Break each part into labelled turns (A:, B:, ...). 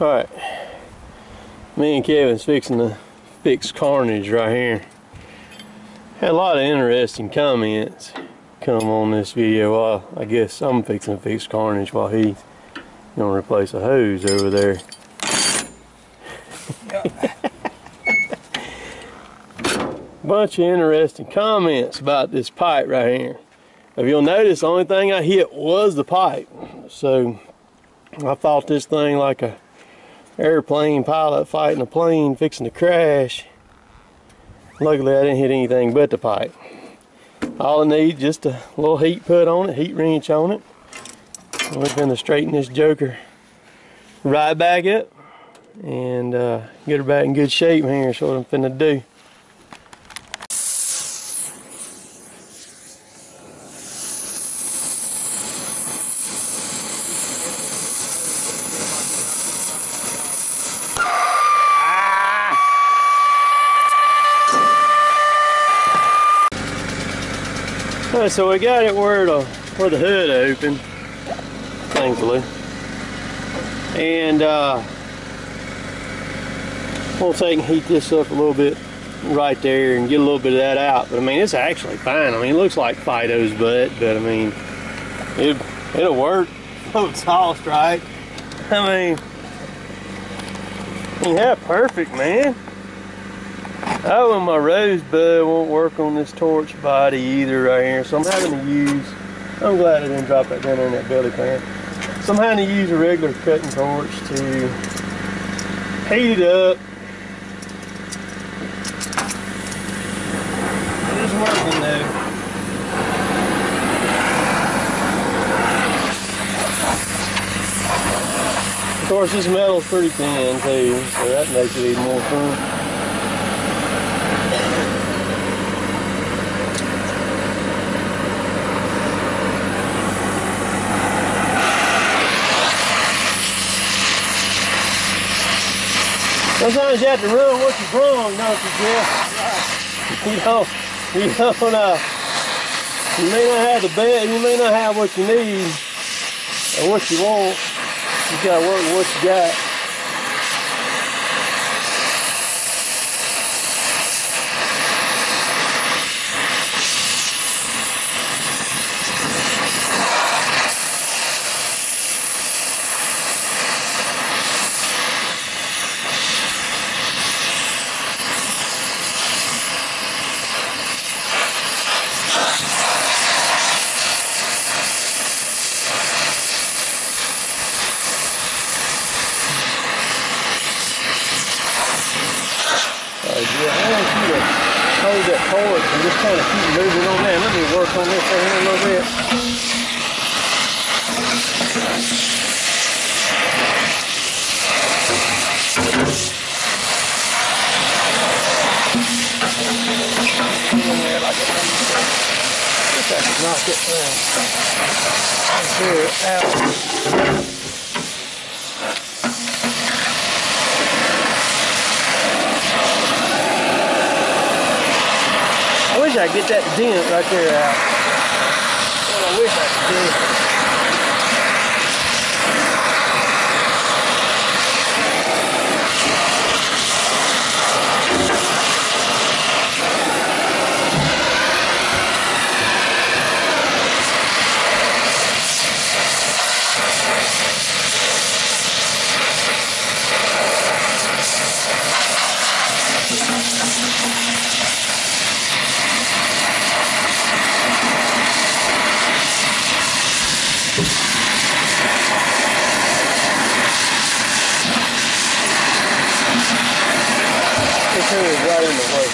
A: Alright, me and Kevin's fixing to fix Carnage right here. Had a lot of interesting comments come on this video while I guess I'm fixing to fix Carnage while he's gonna replace a hose over there. Bunch of interesting comments about this pipe right here. If you'll notice, the only thing I hit was the pipe. So I thought this thing like a airplane pilot fighting a plane fixing to crash. Luckily I didn't hit anything but the pipe. All I need just a little heat put on it, heat wrench on it. We're going to straighten this joker right back up and get her back in good shape here. That's what I'm finna do. Alright, so we got it where the hood open, thankfully, and we'll take and heat this up a little bit right there and get a little bit of that out. But I mean, it's actually fine. I mean, it looks like Fido's butt, but I mean, it'll work. Oh, it's tossed right. I mean, yeah, perfect, man. Oh, and my rosebud won't work on this torch body either right here, so I'm having to use, I'm glad I didn't drop that down in that belly pan. So I'm having to use a regular cutting torch to heat it up. It's working though. Of course, this metal's pretty thin too, so that makes it even more fun. Sometimes you have to run what you've wrong, don't you, Jeff? You may not have the best, you may not have what you need or what you want. You gotta work with what you got. Hold that torch and just kind of keep moving on that. Let me work on this right here a little bit. Just have to knock it down. Clear it out. I wish I could get that dent right there out. Well, I wish I could do. Right in the way.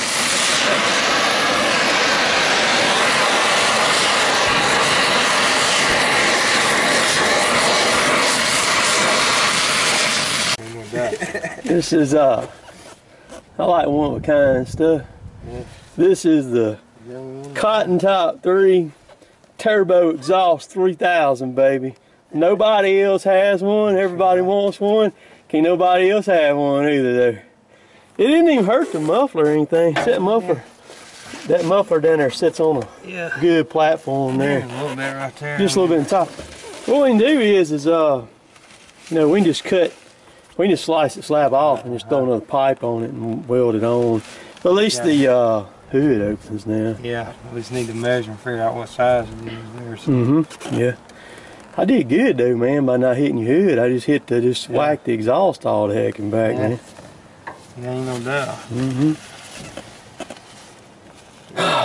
A: This is I like one of a kind stuff. Yeah. This is the Cotton Top 3 Turbo Exhaust 3000, baby. Nobody else has one. Everybody wants one. Can't nobody else have one either though. It didn't even hurt the muffler or anything. That muffler down there sits on a good platform there.
B: A little bit right there.
A: Just a little bit on top. What we can do is we can just cut We can just slice it slab off and just throw another pipe on it and weld it on. But at least the hood opens now.
B: Yeah, we just need to measure and figure out what size it is there. So.
A: Yeah. I did good though, man, by not hitting your hood. I just hit whack the exhaust all the heck and back, man.
B: Yeah, ain't no doubt.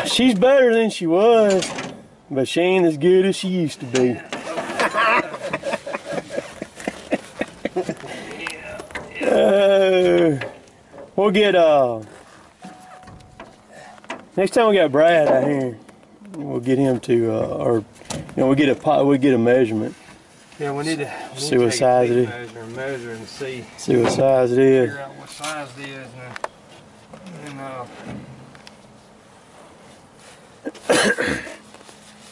A: She's better than she was, but she ain't as good as she used to be. We'll get next time we got Brad out here, we'll get him to or we'll get a measurement.
B: Yeah, we need to
A: see what size it is.
B: Measure and see
A: what size it is.
B: Figure out what size it is and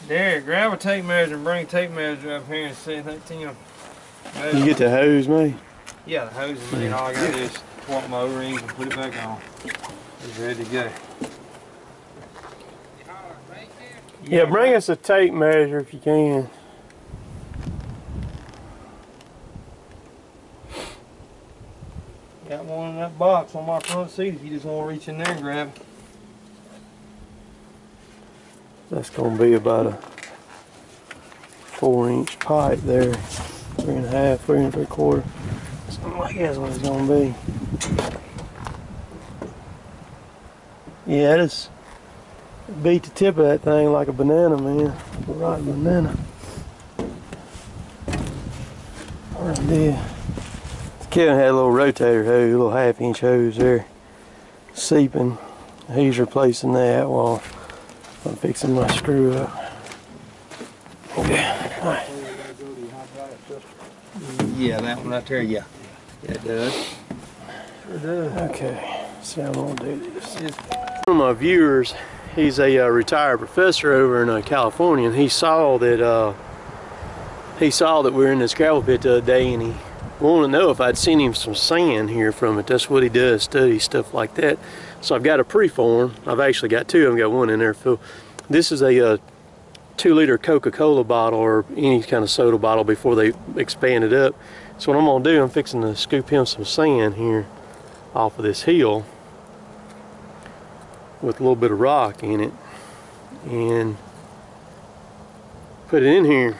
B: Derek, grab a tape measure and bring a tape measure up here and see if that Tim.
A: You get the hose, mate?
B: Yeah, the hose is made. All I gotta do is swap my O-rings and put it back on. It's ready to go.
A: Yeah, bring us a tape measure if you can.
B: Got one in that box on my front seat if you just want to reach in there and grab it.
A: That's going to be about a 4-inch pipe there. 3.5, 3 3/4. Something like that's what it's going to be. Yeah, it's beat the tip of that thing like a banana, man. A rotten banana. Right there. Kevin had a little rotator hose, a little 1/2-inch hose there, seeping. He's replacing that while I'm fixing my screw up. Okay. All right.
B: Yeah, that one right there, yeah. Yeah, it does. Sure does.
A: Okay, so I'm gonna do this. One of my viewers, he's a retired professor over in California, and he saw that we were in this gravel pit the other day, and he wanted to know if I'd seen him some sand here from it. That's what he does, study stuff like that. So I've got a pre-form. I've actually got two. I've got one in there. This is a 2-liter Coca-Cola bottle or any kind of soda bottle before they expand it up. So what I'm gonna do, I'm fixing to scoop him some sand here off of this hill with a little bit of rock in it and put it in here.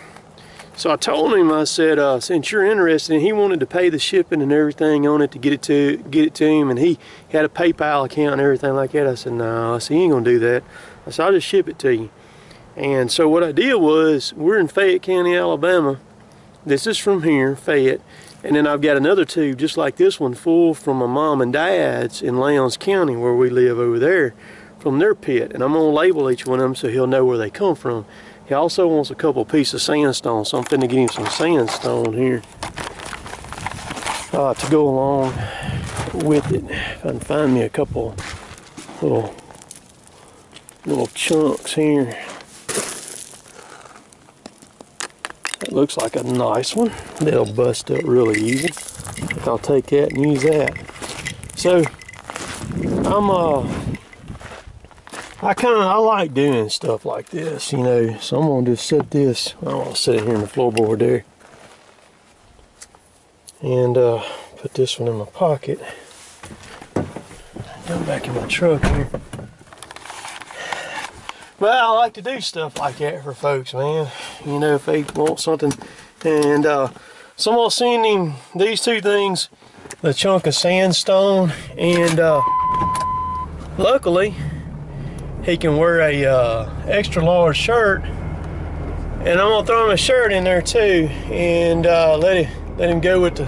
A: So I told him, I said, since you're interested, and he wanted to pay the shipping and everything on it to get it to him, and he had a PayPal account and everything like that. I said, no, I said, he ain't gonna do that. I said, I'll just ship it to you. And so what I did was, we're in Fayette County, Alabama. This is from here, Fayette. And then I've got another tube just like this one full from my mom and dad's in Lowndes County where we live over there from their pit. And I'm gonna label each one of them so he'll know where they come from. He also wants a couple pieces of sandstone, so I'm finna get him some sandstone here to go along with it. If I can find me a couple little chunks here. That looks like a nice one. They'll bust up really easy. I'll take that and use that. So I like doing stuff like this, you know. So I'm gonna just set this. I'm gonna set it here in the floorboard there, and put this one in my pocket. Go back in my truck here. But I like to do stuff like that for folks, man. You know, if they want something. And so I'm gonna send him these two things, the chunk of sandstone, and luckily he can wear a extra large shirt, and I'm gonna throw him a shirt in there too, and let him go with the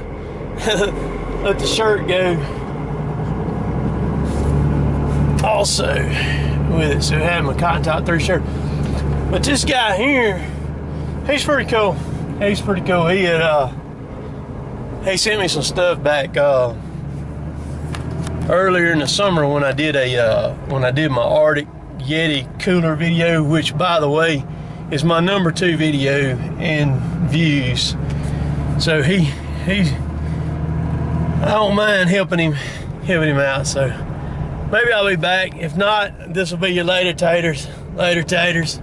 A: let the shirt go also with it. So I had my Cotton Top 3 shirt. But this guy here, he's pretty cool. He's pretty cool. He had he sent me some stuff back earlier in the summer when I did my Arctic Yeti cooler video, which by the way is my #2 video in views. So I don't mind helping him out. So maybe I'll be back. If not, this will be your later taters. Later taters.